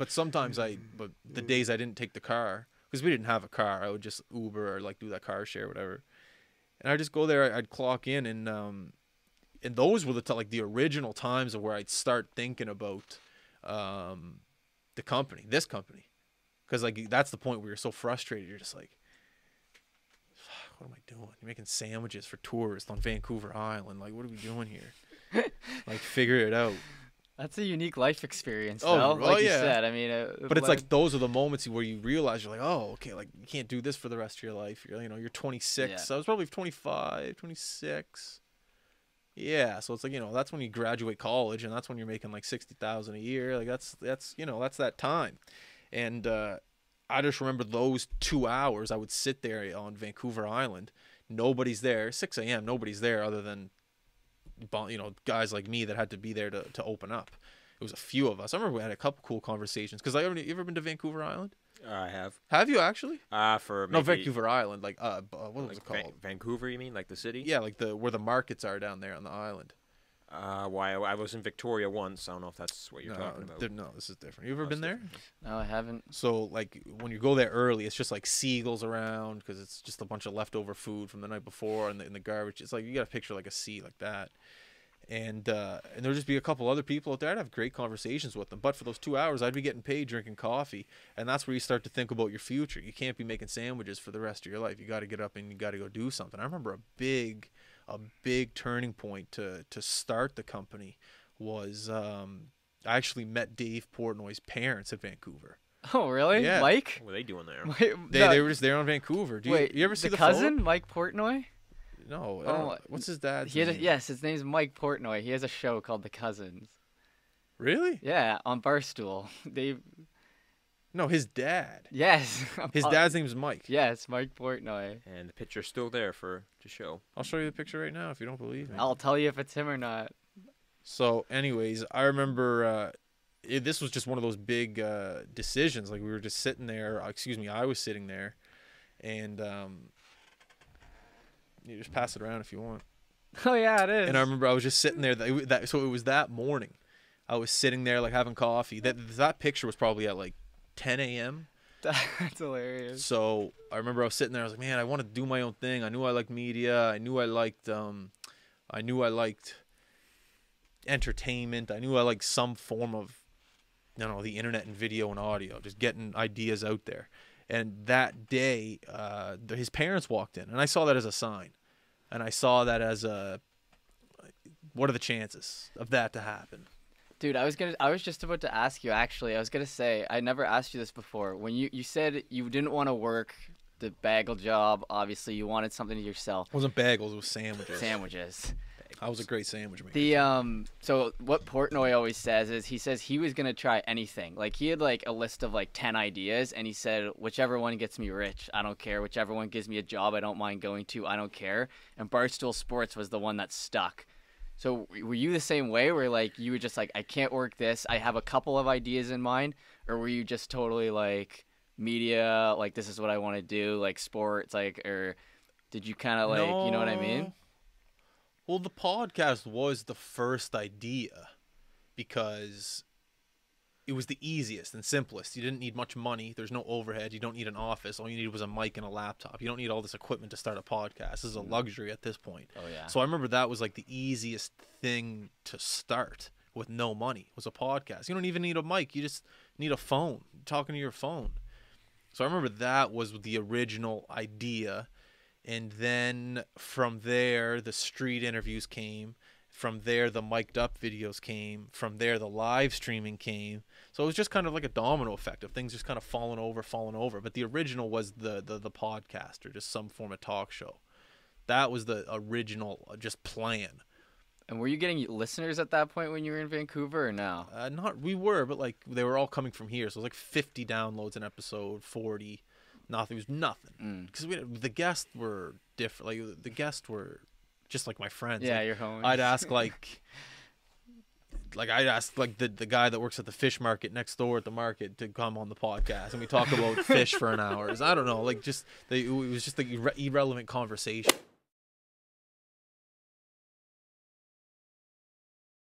But sometimes but the days I didn't take the car, because we didn't have a car, I would just Uber or like do that car share or whatever. And I'd just go there, I'd clock in, and those were like the original times of where I'd start thinking about the company, this company. Because like that's the point where you're so frustrated, you're just like, what am I doing? You're making sandwiches for tourists on Vancouver Island. Like, what are we doing here? Like, figure it out. That's a unique life experience, though. Like you said, I mean, but it's like those are the moments where you realize you're like, oh, okay, like you can't do this for the rest of your life. You're 26. Yeah. I was probably 25, 26. Yeah, so it's like, that's when you graduate college, and that's when you're making like $60,000 a year. Like that's that's that time. And I just remember those 2 hours I would sit there on Vancouver Island. Nobody's there. 6 a.m. Nobody's there other than guys like me that had to be there to open up. It was a few of us. I remember we had a couple cool conversations. Because you ever been to Vancouver Island? I have. Have you actually? For maybe, no, Vancouver Island. Like what was it called? Vancouver, you mean, like the city? Yeah, like where the markets are down there on the island. Why I was in Victoria once. I don't know if that's what you're talking about. No, this is different. You ever been there? No, I haven't. So like when you go there early, it's just like seagulls around because it's just a bunch of leftover food from the night before and in the garbage. It's like you got to picture like a sea like that. And there'll just be a couple other people out there. I'd have great conversations with them. But for those 2 hours, I'd be getting paid drinking coffee. And that's where you start to think about your future. You can't be making sandwiches for the rest of your life. You got to get up and you got to go do something. I remember a big turning point to start the company was I actually met Dave Portnoy's parents at Vancouver. Oh, really? Yeah. Mike? What were they doing there? Wait, they were just there on Vancouver. You ever see the cousin, photo? Mike Portnoy? No. What's his dad's name? name? Yes, his name's Mike Portnoy. He has a show called The Cousins. Really? Yeah, on Barstool. No, his dad. Yes. His dad's name's Mike. Yes, Mike Portnoy. And the picture's still there to show. I'll show you the picture right now if you don't believe me. I'll tell you if it's him or not. So, anyways, I remember this was just one of those big decisions. Like we were just sitting there. I was sitting there, and you just pass it around if you want. Oh yeah, it is. And I remember I was just sitting there. So it was that morning. I was sitting there like having coffee. That picture was probably at like 10 a.m. That's hilarious. So I remember I was sitting there. I was like, man, I want to do my own thing. I knew I liked media. I knew I liked entertainment. I knew I liked some form of, the internet and video and audio, just getting ideas out there. And that day, his parents walked in, and I saw that as a sign. And I saw that as what are the chances of that to happen? Dude, I was just about to ask you, actually. I was going to say, I never asked you this before. When you said you didn't want to work the bagel job, obviously you wanted something to yourself. It wasn't bagels, it was sandwiches. Sandwiches. I was a great sandwich maker. So what Portnoy always says is he was going to try anything. Like he had like a list of like 10 ideas, and he said, whichever one gets me rich, I don't care. Whichever one gives me a job I don't mind going to, I don't care. And Barstool Sports was the one that stuck. So were you the same way where like you were just like, I can't work this, I have a couple of ideas in mind? Or were you just totally like media, like this is what I want to do, like sports, like, or did you kind of like, you know what I mean? Well, the podcast was the first idea because it was the easiest and simplest. You didn't need much money. There's no overhead. You don't need an office. All you needed was a mic and a laptop. You don't need all this equipment to start a podcast. This is a luxury at this point. Oh, yeah. So I remember that was like the easiest thing to start with no money was a podcast. You don't even need a mic. You just need a phone, talking to your phone. So I remember that was the original idea. And then from there, the street interviews came. From there, the mic'd up videos came. From there, the live streaming came. So it was just kind of like a domino effect of things just kind of falling over. But the original was the podcast or just some form of talk show. That was the original just plan. And were you getting listeners at that point when you were in Vancouver or no? We were, but like they were all coming from here. So it was like 50 downloads an episode, 40. Nothing. It was nothing. Because the guests were different. Like the guests were just like my friends. Yeah, like, your homies. I'd ask the guy that works at the fish market next door at the market to come on the podcast, and we talk about fish for an hour. I don't know, like it was just like irrelevant conversation.